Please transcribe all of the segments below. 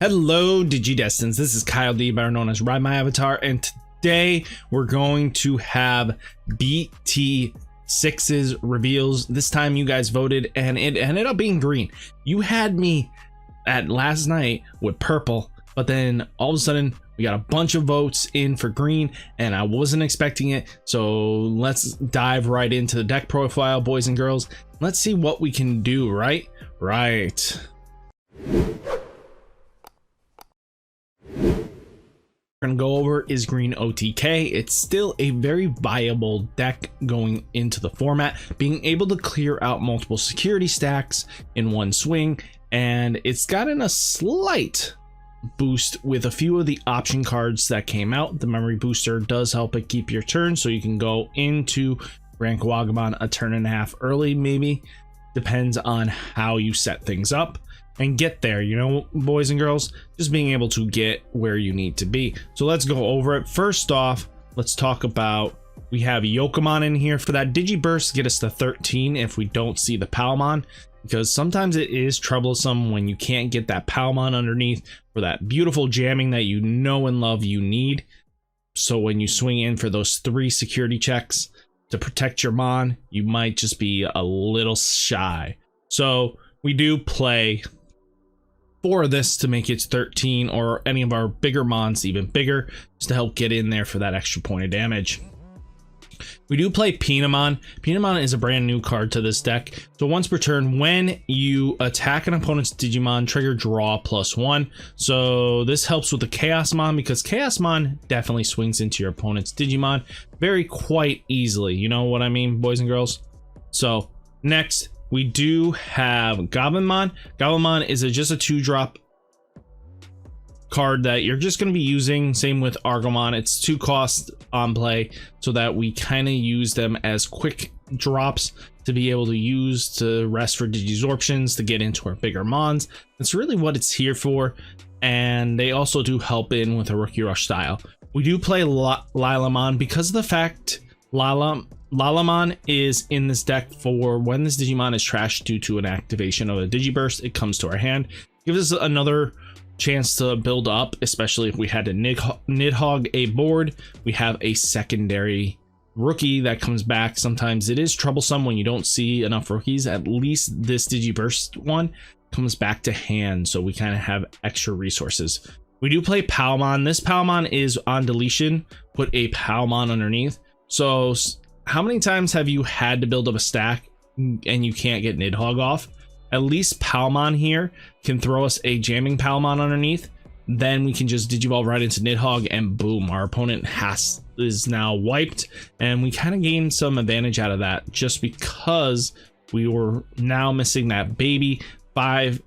Hello Digidestins, this is Kyle D, better known as Ridemyavatar, and today we're going to have BT-6's reveals. This time you guys voted and it ended up being green. You had me at last night with purple, but then all of a sudden we got a bunch of votes in for green and I wasn't expecting it. So let's dive right into the deck profile, boys and girls. Let's see what we can do, right? We're gonna go over is green OTK. It's still a very viable deck going into the format, being able to clear out multiple security stacks in one swing, and it's gotten a slight boost with a few of the option cards that came out. The memory booster does help it keep your turn, so you can go into Ridemyavatar a turn and a half early, maybe depends on how you set things up and get there, you know, boys and girls, just being able to get where you need to be. So let's go over it. First off, let's talk about, we have Eosmon in here for that Digiburst, get us to 13 if we don't see the Palmon, because sometimes it is troublesome when you can't get that Palmon underneath for that beautiful jamming that you know and love you need. So when you swing in for those 3 security checks to protect your mon, you might just be a little shy. So we do play 4 of this to make it 13, or any of our bigger mons even bigger, just to help get in there for that extra point of damage. We do play Pinamon. Pinamon is a brand new card to this deck. So once per turn, when you attack an opponent's Digimon, trigger draw +1. So this helps with the Chaosmon, because Chaosmon definitely swings into your opponent's Digimon quite easily. You know what I mean, boys and girls? So next, we do have Goblinmon. Goblinmon is just a 2-drop card that you're just going to be using. Same with Argomon. It's 2 cost on play, so that we kind of use them as quick drops to be able to use to rest for Digisorptions to get into our bigger mons. That's really what it's here for, and they also do help in with a Rookie Rush style. We do play Lilamon because of the fact Lilamon is in this deck for when this Digimon is trashed due to an activation of a Digiburst, it comes to our hand. Gives us another chance to build up, especially if we had to Nidhogg a board. We have a secondary rookie that comes back. Sometimes it is troublesome when you don't see enough rookies. At least this Digiburst one comes back to hand, so we kind of have extra resources. We do play Palmon. This Palmon is on deletion. Put a Palmon underneath. So how many times have you had to build up a stack and you can't get Nidhogg off? At least Palmon here can throw us a jamming Palmon underneath. Then we can just Digivolve right into Nidhogg and boom, our opponent is now wiped, and we kind of gain some advantage out of that just because we were now missing that baby 5.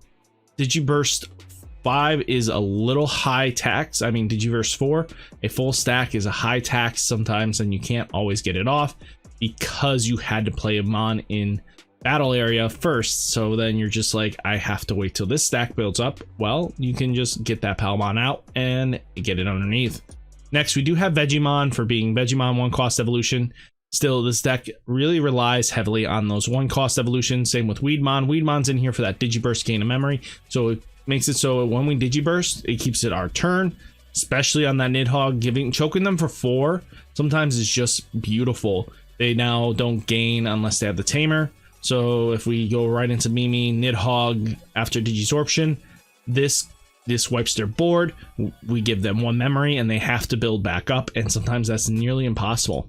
Digiburst 5 is a little high tax. I mean, Digiverse 4, a full stack is a high tax sometimes, and you can't always get it off because you had to play a mon in battle area first. So then you're just like, I have to wait till this stack builds up. Well, you can just get that Palmon out and get it underneath. Next, we do have Vegemon for being Vegemon 1-cost evolution. Still, this deck really relies heavily on those 1-cost evolutions. Same with Weedmon. Weedmon's in here for that Digiburst gain of memory. So it makes it so when we Digiburst, it keeps it our turn, especially on that Nidhogg, choking them for 4. Sometimes it's just beautiful. They now don't gain unless they have the Tamer. So if we go right into Mimi, Nidhogg after Digisorption, this wipes their board. We give them 1 memory and they have to build back up, and sometimes that's nearly impossible.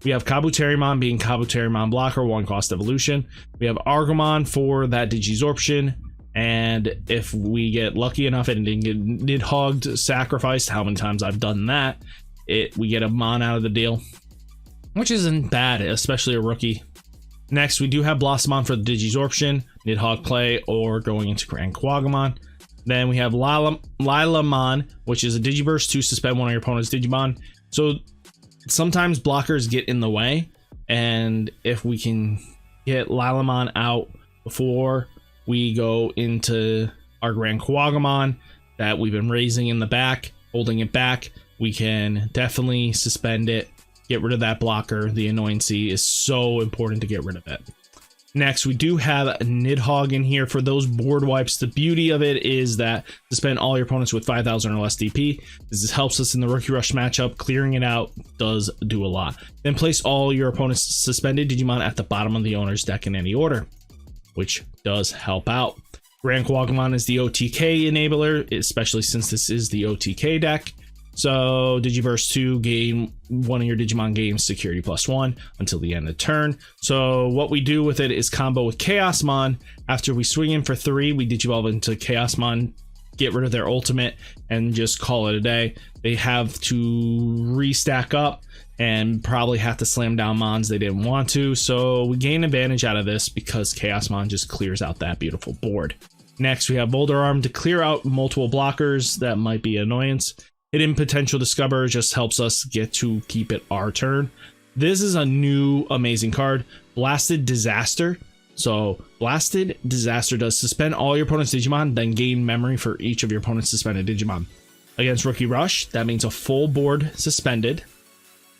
We have Kabuterimon being Kabuterimon blocker, 1-cost evolution. We have Argomon for that Digisorption, and if we get lucky enough and didn't get Nidhogged sacrificed, how many times I've done that, we get a mon out of the deal, which isn't bad, especially a rookie. Next, we do have Blossomon for the Digisorption, Nidhogg play, or going into Ridemyavatar. Then we have Lilamon, which is a Digiburst to suspend one of your opponent's Digimon. So sometimes blockers get in the way, and if we can get Lilamon out before we go into our Ridemyavatar that we've been raising in the back, holding it back, we can definitely suspend it, get rid of that blocker. The annoyancy is so important to get rid of it. Next, we do have Nidhogg in here for those board wipes. The beauty of it is that suspend all your opponents with 5,000 or less DP. This helps us in the Rookie Rush matchup. Clearing it out does do a lot. Then place all your opponents' suspended Digimon at the bottom of the owner's deck in any order, which does help out. Grand Quagamon is the OTK enabler, especially since this is the OTK deck. So Digiverse 2, gain one of your Digimon gains security +1 until the end of the turn. So what we do with it is combo with Eosmon. After we swing in for 3, we Digivolve into Eosmon, get rid of their ultimate, and just call it a day. They have to restack up and probably have to slam down Mons they didn't want to. So we gain advantage out of this because Eosmon just clears out that beautiful board. Next, we have Boulder Arm to clear out multiple blockers that might be an annoyance. Hidden Potential Discover just helps us get to keep it our turn. This is a new amazing card, Blasted Disaster. So Blasted Disaster does suspend all your opponent's Digimon, then gain memory for each of your opponent's suspended Digimon. Against Rookie Rush, that means a full board suspended.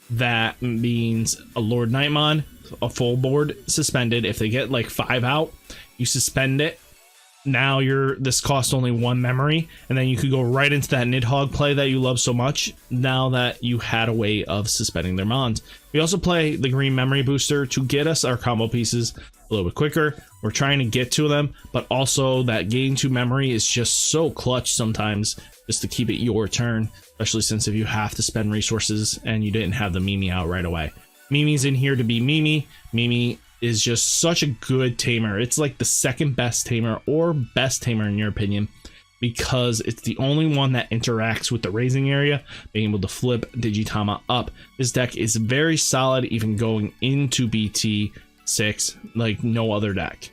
That means a Lord Nightmon, a full board suspended. If they get like 5 out, you suspend it. Now this costs only 1 memory, and then you could go right into that Nidhogg play that you love so much now that you had a way of suspending their Mons. We also play the green memory booster to get us our combo pieces a little bit quicker. We're trying to get to them, but also that gain 2 memory is just so clutch sometimes just to keep it your turn, especially since if you have to spend resources and you didn't have the Mimi out right away. Mimi's in here to be Mimi. Mimi is just such a good tamer. It's like the second best tamer or best tamer in your opinion, because it's the only one that interacts with the raising area, being able to flip Digitama up. This deck is very solid even going into BT-6 like no other deck.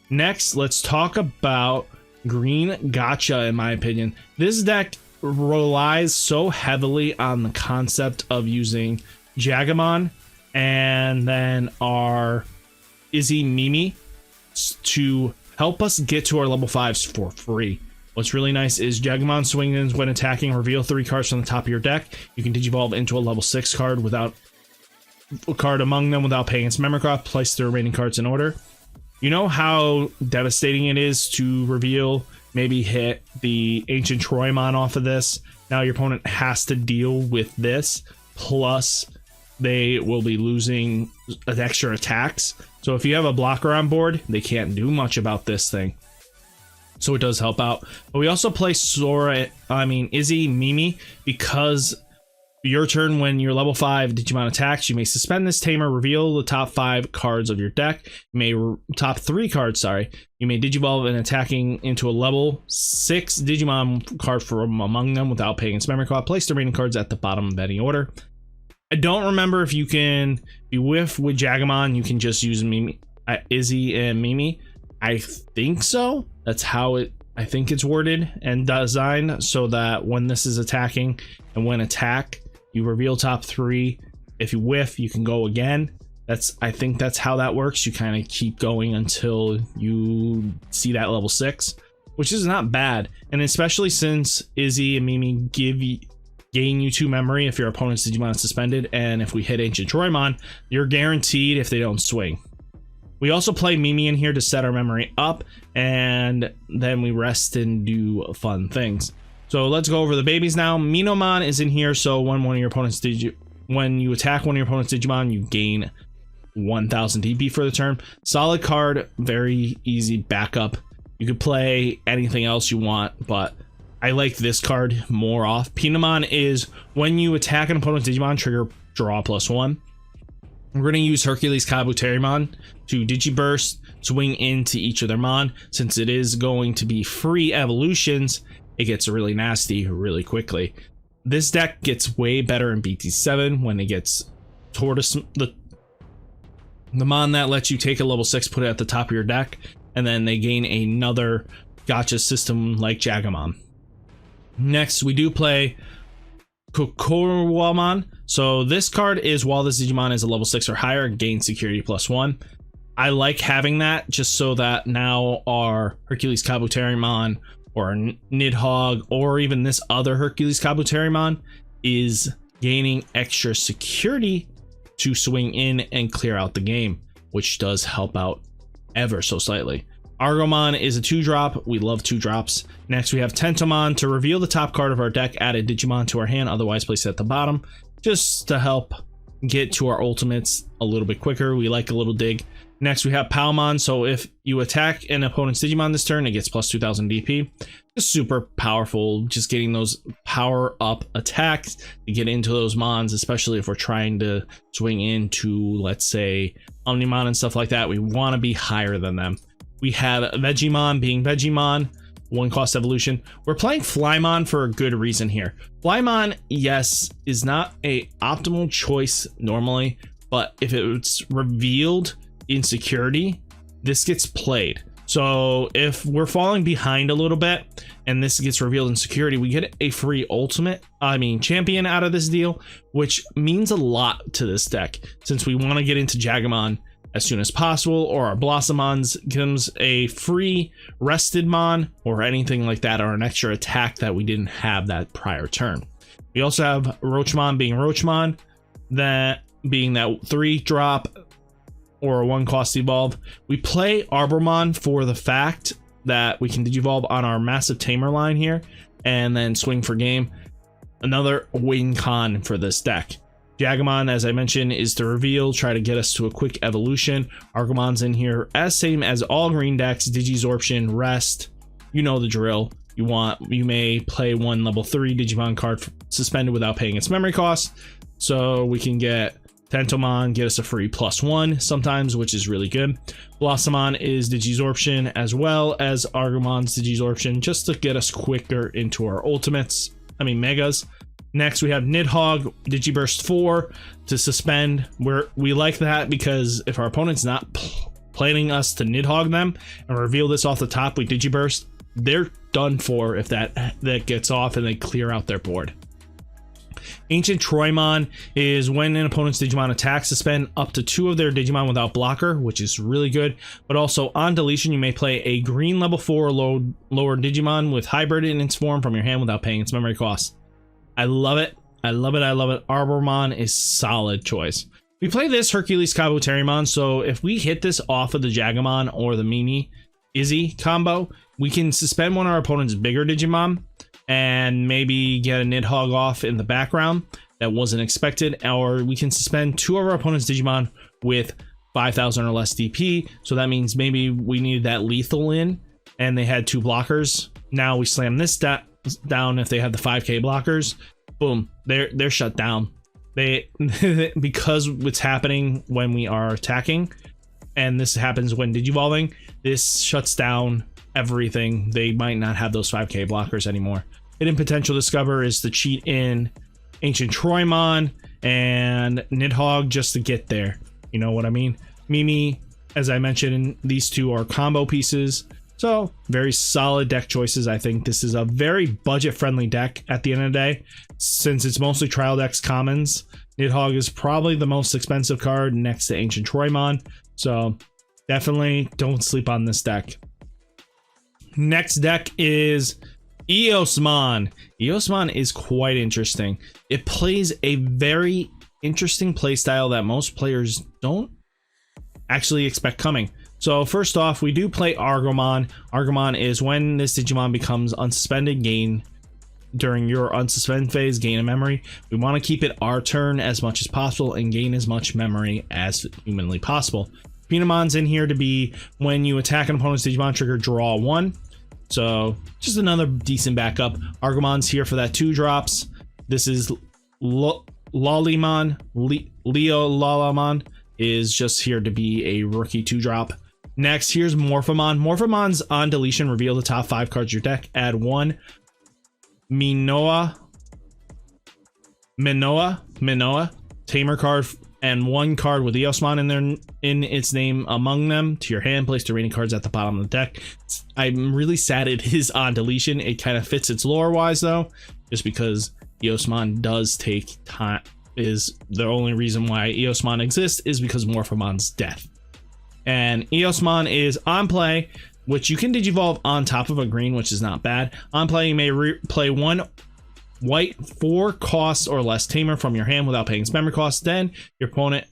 Next, let's talk about Green Gacha. In my opinion, this deck relies so heavily on the concept of using Jagamon and then our Izzy Mimi to help us get to our level 5s for free. What's really nice is Jagamon swing-ins when attacking, reveal 3 cards from the top of your deck. You can Digivolve into a level 6 card without a card among them without paying its memory cost. Place the remaining cards in order. You know how devastating it is to reveal, maybe hit the Ancient Troymon off of this. Now your opponent has to deal with this, plus they will be losing extra attacks. So if you have a blocker on board, they can't do much about this thing. So it does help out. But we also play Izzy Mimi, because your turn when you're level 5 Digimon attacks, you may suspend this tamer, reveal the top 5 cards of your deck. You may top 3 cards, sorry. You may Digivolve and attacking into a level 6 Digimon card from among them without paying its memory cost. Place the remaining cards at the bottom of any order. I don't remember if you can be with Jagamon, you can just use Mimi, Izzy and Mimi. I think so. That's how I think it's worded and designed, so that when this is attacking and when attack, you reveal top 3. If you whiff, you can go again. I think that's how that works. You kind of keep going until you see that level 6, which is not bad. And especially since Izzy and Mimi gain you 2 memory if your opponent's Digimon is suspended, and if we hit Ancient Troymon, you're guaranteed if they don't swing. We also play Mimi in here to set our memory up, and then we rest and do fun things. So let's go over the babies now. Minomon is in here, so when you attack one of your opponent's Digimon, you gain 1000 DP for the turn. Solid card, very easy backup. You could play anything else you want, but I like this card more off. Pinomon is when you attack an opponent's Digimon, trigger draw +1. We're going to use Hercules Kabuterimon to Digiburst, swing into each of their Mon. Since it is going to be free evolutions, it gets really nasty really quickly. This deck gets way better in BT-7 when it gets Tortoise, the Mon that lets you take a level 6, put it at the top of your deck, and then they gain another Gacha system like Jagamon. Next, we do play Kokorwamon. So this card is while this Digimon is a level 6 or higher, gain security +1. I like having that just so that now our Hercules Kabuterimon or Nidhogg or even this other Hercules Kabuterimon is gaining extra security to swing in and clear out the game. which does help out ever so slightly. Argomon is a 2-drop. We love 2-drops. Next, we have Tentomon. To reveal the top card of our deck, add a Digimon to our hand, otherwise place it at the bottom, just to help get to our ultimates a little bit quicker. We like a little dig. Next, we have Palmon. So if you attack an opponent's Digimon this turn, it gets plus 2000 DP. Just super powerful, just getting those power up attacks to get into those mons, especially if we're trying to swing into, let's say, Omnimon and stuff like that. We want to be higher than them. We have Vegemon being Vegemon, 1-cost evolution. We're playing Flymon for a good reason here. Flymon, yes, is not a optimal choice normally, but if it's revealed in security, this gets played. So if we're falling behind a little bit and this gets revealed in security, we get a free champion out of this deal, which means a lot to this deck since we want to get into Jagamon as soon as possible, or our Blossomons gives a free rested mon or anything like that, or an extra attack that we didn't have that prior turn. We also have Roachmon being Roachmon, that being that 3-drop or a 1-cost evolve. We play Arbormon for the fact that we can digivolve on our massive tamer line here and then swing for game. Another win con for this deck. Jagamon, as I mentioned, is to reveal, try to get us to a quick evolution. Argomon's in here as same as all green decks, Digisorption, rest, you know the drill. You may play one level 3 Digimon card suspended without paying its memory cost, so we can get Tentomon, get us a free +1 sometimes, which is really good. Blossomon is Digisorption as well as Argomon's Digisorption, just to get us quicker into our megas. Next, we have Nidhogg, Digiburst 4 to suspend. We like that because if our opponent's not planning us to Nidhogg them and reveal this off the top, we Digiburst, they're done for if that gets off and they clear out their board. Ancient Troymon is when an opponent's Digimon attacks, suspend up to 2 of their Digimon without blocker, which is really good. But also on deletion, you may play a green level 4 lower Digimon with hybrid in its form from your hand without paying its memory cost. I love it. I love it. I love it. Arbormon is solid choice. We play this Hercules Kabuterimon, so if we hit this off of the Jagamon or the Mimi Izzy combo, we can suspend one of our opponent's bigger Digimon and maybe get a Nidhogg off in the background that wasn't expected, or we can suspend 2 of our opponent's Digimon with 5,000 or less DP. So that means maybe we needed that lethal in and they had 2 blockers. Now we slam this down if they have the 5k blockers. Boom, they're shut down. They because it's happening when we are attacking, and this happens when digivolving, this shuts down everything. They might not have those 5k blockers anymore. Hidden Potential Discover is to cheat in Ancient Troymon and Nidhogg just to get there, you know what I mean. Mimi, as I mentioned, these 2 are combo pieces. So very solid deck choices. I think this is a very budget friendly deck at the end of the day, since it's mostly trial decks commons. Nidhogg is probably the most expensive card next to Ancient Troymon, so definitely don't sleep on this deck. Next deck is Eosmon. Eosmon is quite interesting. It plays a very interesting playstyle that most players don't actually expect coming. So first off, we do play Argomon. Argomon is when this Digimon becomes unsuspended, gain during your unsuspend phase, gain a memory. We want to keep it our turn as much as possible and gain as much memory as humanly possible. Pinamon's in here to be when you attack an opponent's Digimon, trigger draw 1. So just another decent backup. Argomon's here for that 2 drops. This is Lolimon. Leo Lalamon is just here to be a rookie 2 drop. Next, here's Morphomon. Morphomon's on deletion, reveal the top 5 cards of your deck. Add 1 Minoa Tamer card and 1 card with Eosmon in its name among them to your hand. Place the remaining cards at the bottom of the deck. I'm really sad it is on deletion. It kind of fits its lore wise though, just because Eosmon does take time. Is the only reason why Eosmon exists is because Morphomon's death. And Eosmon is on play, which you can digivolve on top of a green, which is not bad. On play, you may play 1 white 4 costs or less tamer from your hand without paying its memory cost. Then your opponent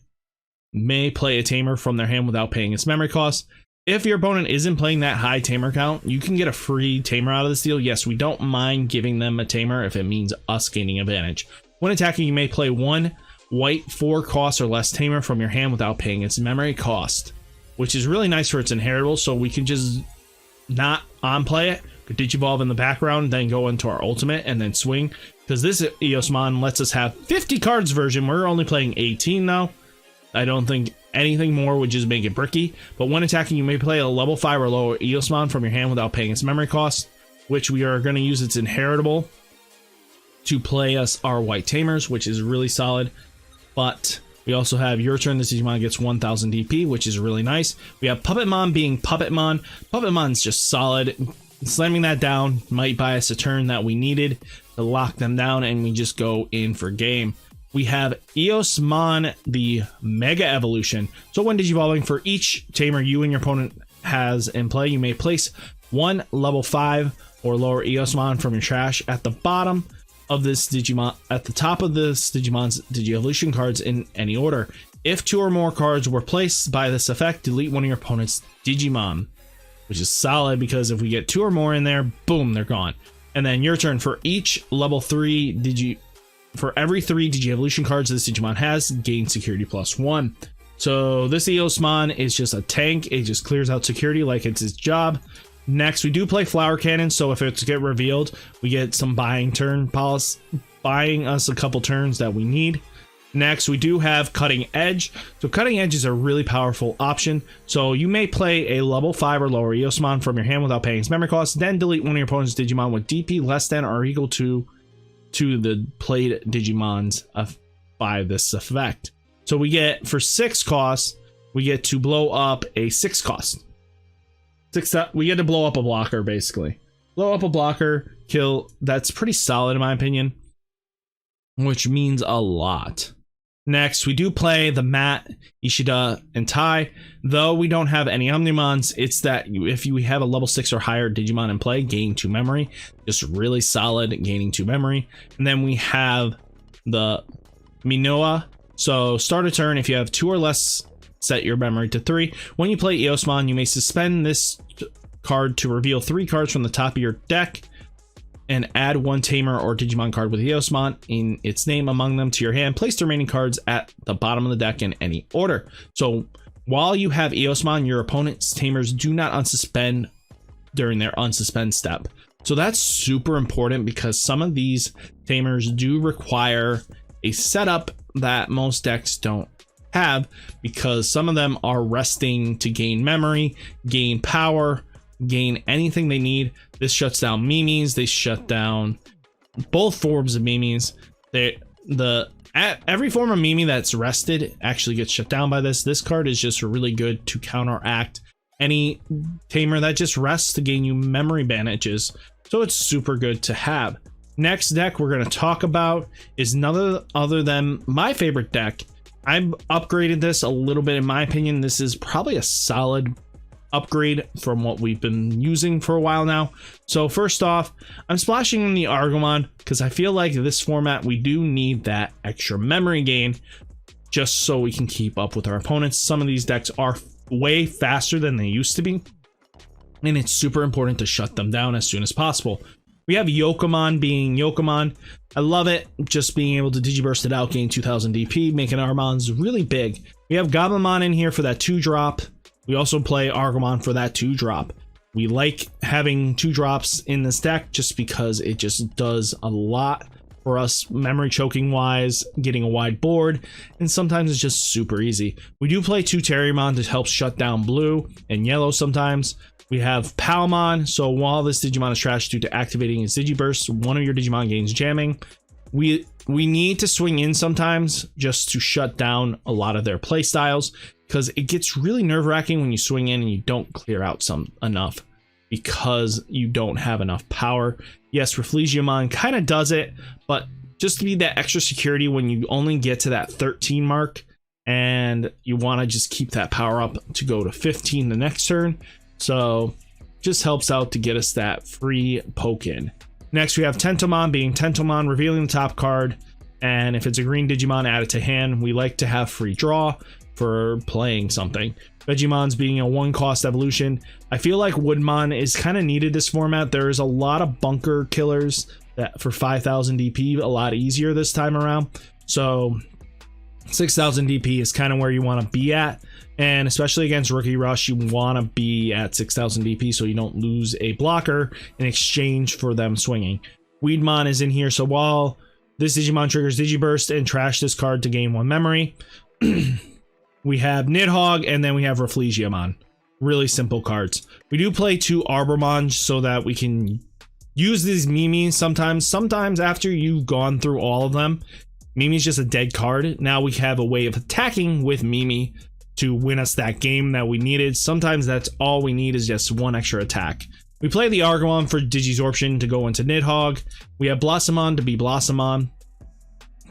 may play a tamer from their hand without paying its memory cost. If your opponent isn't playing that high tamer count, you can get a free tamer out of this deal. Yes, we don't mind giving them a tamer if it means us gaining advantage. When attacking, you may play one white 4 cost or less tamer from your hand without paying its memory cost, which is really nice for its inheritable, so we can just not on play it, Digivolve in the background, then go into our ultimate and then swing. Because this Eosmon lets us have 50 cards version. We're only playing 18 now. I don't think anything more would just make it bricky. But when attacking, you may play a level 5 or lower Eosmon from your hand without paying its memory cost, which we are going to use its inheritable to play us our white tamers, which is really solid. But we also have your turn. This Digimon gets 1000 DP, which is really nice. We have Puppetmon being Puppetmon. Puppetmon's just solid. Slamming that down might buy us a turn that we needed to lock them down, and we just go in for game. We have Eosmon, the Mega Evolution. So when Digivolving, for each tamer you and your opponent has in play, you may place one level 5 or lower Eosmon from your trash at the bottom of this Digimon, at the top of this Digimon's Digi-Evolution cards in any order. If 2 or more cards were placed by this effect, delete one of your opponent's Digimon, which is solid because if we get 2 or more in there, boom, they're gone. And then your turn. For each level 3 for every 3 Digi-Evolution cards this Digimon has, gain security +1. So this Eosmon is just a tank. It just clears out security like it's its job. Next, we do play Flower Cannon, so if it's get revealed, we get some buying turn policy, buying us a couple turns that we need. Next, we do have Cutting Edge. So Cutting Edge is a really powerful option. So you may play a level 5 or lower Eosmon from your hand without paying its memory cost, then delete one of your opponent's Digimon with DP less than or equal to the played Digimons by this effect. So we get, for 6 costs, we get to blow up a 6 cost. We get to blow up a blocker, basically. Blow up a blocker, kill. That's pretty solid in my opinion, which means a lot. Next, we do play the Matt, Ishida, and Tai. Though we don't have any Omnimons, it's that if you have a level 6 or higher Digimon in play, gain 2 memory. Just really solid, gaining 2 memory. And then we have the Minoa. So start a turn. If you have 2 or less, set your memory to 3. When you play Eosmon, you may suspend this card to reveal 3 cards from the top of your deck and add 1 tamer or Digimon card with Eosmon in its name among them to your hand. Place the remaining cards at the bottom of the deck in any order. So while you have Eosmon, your opponent's tamers do not unsuspend during their unsuspend step. So that's super important because some of these tamers do require a setup that most decks don't have, because some of them are resting to gain memory, gain power, gain anything they need. This shuts down Mimis. They shut down both forms of Mimis. Every form of Mimi that's rested actually gets shut down by this. This card is just really good to counteract any tamer that just rests to gain you memory bandages. So it's super good to have. Next deck we're going to talk about is none other than my favorite deck. I've upgraded this a little bit in my opinion. This is probably a solid upgrade from what we've been using for a while now. So first off, I'm splashing in the Argomon because I feel like this format we do need that extra memory gain just so we can keep up with our opponents. Some of these decks are way faster than they used to be, and it's super important to shut them down as soon as possible. We have Yokomon being Yokomon. I love it. Just being able to Digiburst it out, gain 2000 DP, making our mons really big. We have Goblinmon in here for that 2-drop. We also play Argomon for that 2-drop. We like having 2-drops in this deck just because it just does a lot for us memory choking wise, getting a wide board, and sometimes it's just super easy. We do play 2 Terriermon to help shut down blue and yellow sometimes. We have Palmon, so while this Digimon is trashed due to activating its Digiburst, one of your Digimon gains jamming. We need to swing in sometimes just to shut down a lot of their play styles, because it gets really nerve-wracking when you swing in and you don't clear out enough because you don't have enough power. Yes, Rafflegiamon kind of does it, but just to be that extra security when you only get to that 13 mark and you want to just keep that power up to go to 15 the next turn. So just helps out to get us that free poke in. Next we have Tentomon being Tentomon, revealing the top card, and if it's a green Digimon, add it to hand. We like to have free draw. for playing something. Vegimon's being a 1-cost evolution. I feel like Woodmon is kind of needed this format. There's a lot of bunker killers that for 5,000 DP, a lot easier this time around. So 6,000 DP is kind of where you want to be at, and especially against Rookie Rush, you want to be at 6,000 DP so you don't lose a blocker in exchange for them swinging. Weedmon is in here, so while this Digimon triggers Digiburst and trash this card to gain 1 memory, we have Nidhogg and then we have Rafflegiamon. Really simple cards. We do play 2 Arbormon so that we can use these Mimis sometimes. Sometimes after you've gone through all of them, Mimi's just a dead card. Now we have a way of attacking with Mimi to win us that game that we needed. Sometimes that's all we need is just 1 extra attack. We play the Argomon for Digisorption to go into Nidhogg. We have Blossomon to be Blossomon.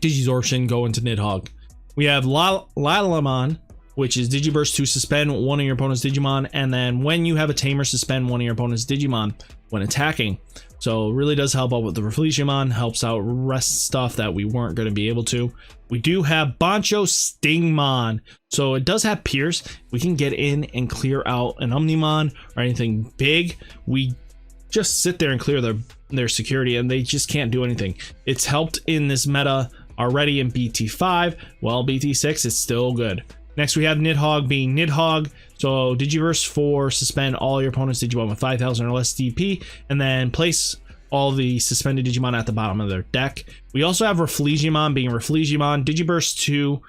Digisorption go into Nidhogg. We have Lilamon, which is Digiburst to suspend 1 of your opponent's Digimon, and then when you have a tamer, suspend 1 of your opponent's Digimon when attacking. So it really does help out with the Rafflegiamon, helps out rest stuff that we weren't going to be able to. We do have Bancho Stingmon, so it does have Pierce. We can get in and clear out an Omnimon or anything big. We just sit there and clear their security, and they just can't do anything. It's helped in this meta already in BT-5. Well, BT-6 is still good. Next, we have Nidhogg being Nidhogg. So Digiverse for suspend all your opponent's Digimon with 5,000 or less DP, and then place all the suspended Digimon at the bottom of their deck. We also have Rafflegiamon being Rafflegiamon. Digiburst to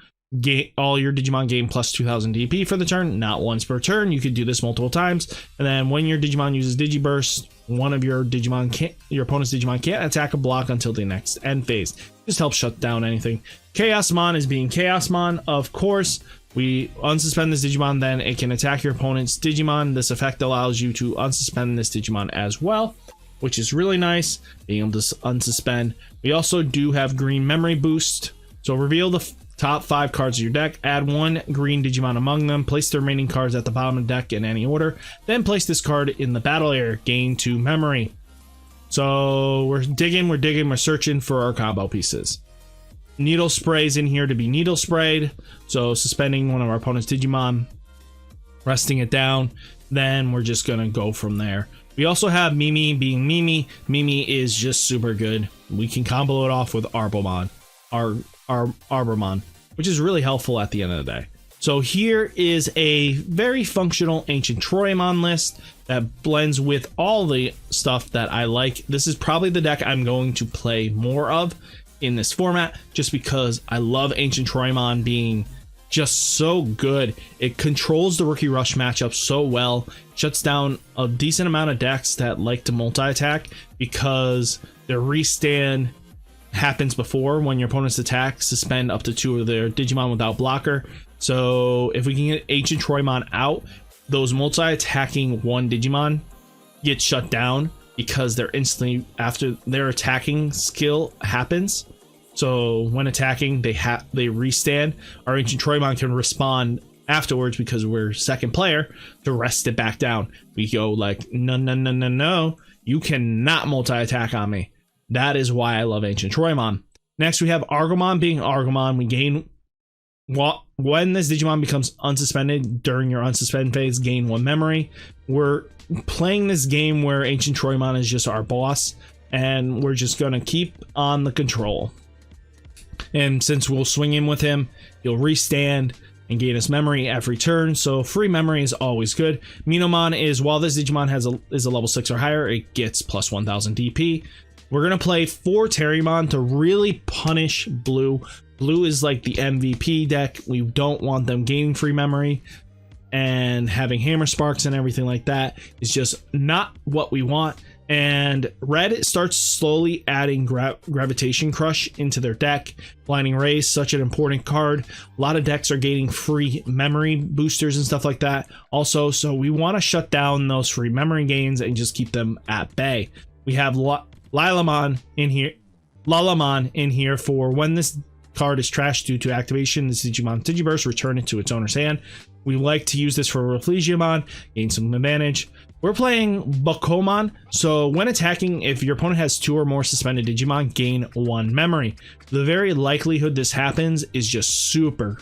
all your Digimon gain plus 2,000 DP for the turn, not once per turn. You could do this multiple times, and then when your Digimon uses Digiburst, one of your opponent's Digimon can't attack a block until the next end phase. Just helps shut down anything. Chaosmon is being Chaosmon, of course. We unsuspend this Digimon, then it can attack your opponent's Digimon. This effect allows you to unsuspend this Digimon as well, which is really nice, being able to unsuspend. We also do have green memory boost. So reveal the top 5 cards of your deck, add 1 green Digimon among them, place the remaining cards at the bottom of the deck in any order, then place this card in the battle area, gain 2 memory. So we're searching for our combo pieces. Needle Spray's in here to be Needle Sprayed, so suspending one of our opponent's Digimon, resting it down, then we're just gonna go from there. We also have Mimi being Mimi. Mimi is just super good. We can combo it off with Arbomon, Arbormon, which is really helpful at the end of the day. So here is a very functional Ancient Troyamon list that blends with all the stuff that I like. This is probably the deck I'm going to play more of in this format, just because I love Ancient Troyamon being just so good. It controls the Rookie Rush matchup so well, shuts down a decent amount of decks that like to multi-attack because their restand happens before when your opponent's attack, suspend up to 2 of their Digimon without blocker. So if we can get Ancient Troyamon out, those multi-attacking 1 Digimon get shut down because they're instantly after their attacking skill happens. So when attacking, they restand. Our Ancient Troyamon can respond afterwards because we're second player to rest it back down. We go like, no, you cannot multi-attack on me. That is why I love Ancient Troyamon. Next, we have Argomon being Argomon. We gain, when this Digimon becomes unsuspended during your unsuspend phase, gain 1 memory. We're playing this game where Ancient Troyamon is just our boss, and we're just gonna keep on the control. And since we'll swing in with him, he'll restand and gain us memory every turn, so free memory is always good. Minomon is, while this Digimon is a level 6 or higher, it gets plus 1,000 DP. We're gonna play 4 Terriermon to really punish Blue. Blue is like the MVP deck. We don't want them gaining free memory, and having Hammer Sparks and everything like that is just not what we want. And Red starts slowly adding Gravitation Crush into their deck. Blinding Ray is such an important card. A lot of decks are gaining free memory boosters and stuff like that also, so we want to shut down those free memory gains and just keep them at bay. We have Lilamon in here for when this card is trashed due to activation, this Digimon Digiburst, return it to its owner's hand. We like to use this for Rafflegiamon, gain some advantage. We're playing Bakomon, so when attacking, if your opponent has 2 or more suspended Digimon, gain 1 memory. The very likelihood this happens is just super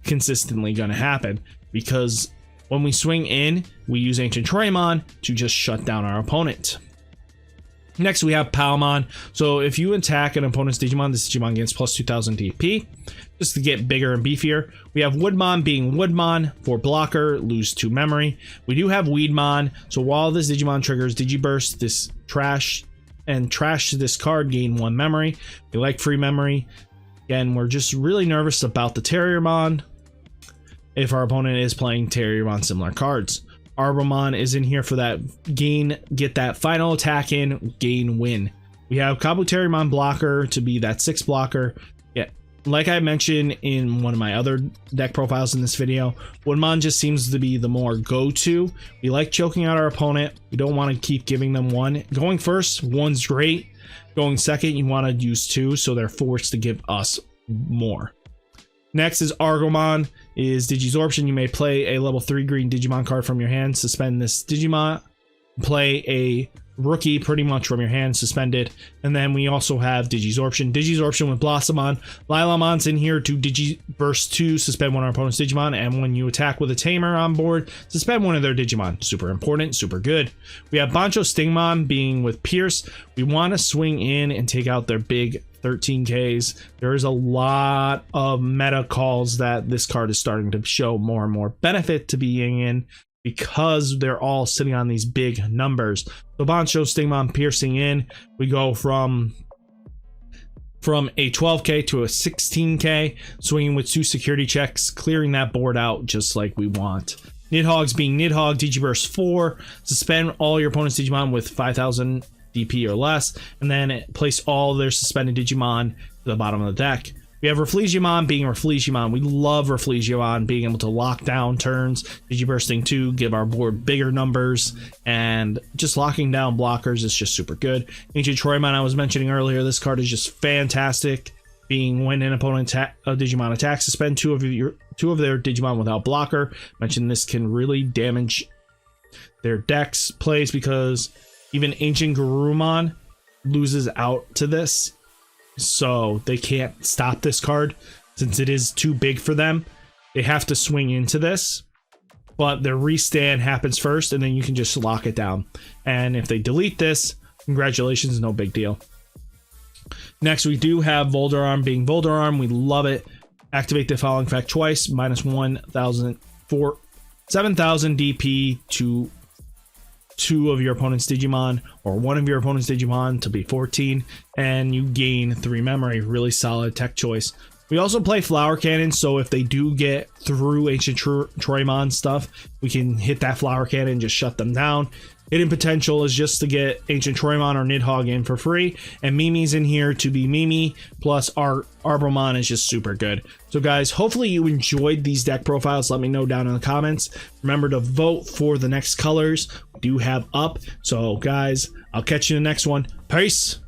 consistently going to happen, because when we swing in, we use Ancient Troymon to just shut down our opponent. Next, we have Palmon. So if you attack an opponent's Digimon, this Digimon gains plus 2000 DP, just to get bigger and beefier. We have Woodmon being Woodmon for blocker, lose 2 memory. We do have Weedmon, so while this Digimon triggers Digiburst, this trash this card, gain 1 memory. We like free memory. Again, we're just really nervous about the Terriermon if our opponent is playing Terriermon similar cards. Arbomon is in here for that get that final attack in, gain win. We have Kabuterimon blocker to be that 6 blocker. Yeah, like I mentioned in one of my other deck profiles in this video, Woodmon just seems to be the more go-to. We like choking out our opponent. We don't want to keep giving them 1. Going first, 1's great. Going second, you want to use 2, so they're forced to give us more. Next is Argomon, is Digisorption. You may play a level 3 green Digimon card from your hand, suspend this Digimon, play a rookie pretty much from your hand, suspend it. And then we also have Digisorption. Digisorption with Blossomon. Lilamon's in here to Digiburst 2, suspend one of our opponent's Digimon, and when you attack with a Tamer on board, suspend one of their Digimon. Super important, super good. We have Bancho Stingmon being with Pierce. We want to swing in and take out their big 13Ks. There is a lot of meta calls that this card is starting to show more and more benefit to being in, because they're all sitting on these big numbers. So Bancho Stingmon piercing in, we go from a 12K to a 16K, swinging with 2 security checks, clearing that board out just like we want. Nidhogg's being Nidhogg, Digiburst 4, suspend all your opponent's Digimon with 5000 DP or less, and then place all their suspended Digimon to the bottom of the deck. We have Rafflegiamon being Rafflegiamon. We love Rafflegiamon being able to lock down turns, Digibursting 2, give our board bigger numbers, and just locking down blockers is just super good. Ancient Troymon I was mentioning earlier, this card is just fantastic. Being when an opponent Digimon attacks, suspend 2 of their Digimon without blocker. Mentioned this can really damage their deck's plays, because even Ancient Garurumon loses out to this, so they can't stop this card since it is too big for them. They have to swing into this, but their restand happens first, and then you can just lock it down. And if they delete this, congratulations, no big deal. Next, we do have Voldararm being Voldararm. We love it. Activate the following effect twice, minus 1000 for 7000 DP to 2 of your opponent's Digimon, or 1 of your opponent's Digimon to be 14, and you gain 3 memory. Really solid tech choice. We also play Flower Cannon, so if they do get through Ancient Troymon stuff, we can hit that Flower Cannon and just shut them down. Hidden Potential is just to get Ancient Troymon or Nidhogg in for free, and Mimi's in here to be Mimi, plus our Arbomon is just super good. So guys, hopefully you enjoyed these deck profiles. Let me know down in the comments. Remember to vote for the next colors we do have up. So guys, I'll catch you in the next one. Peace!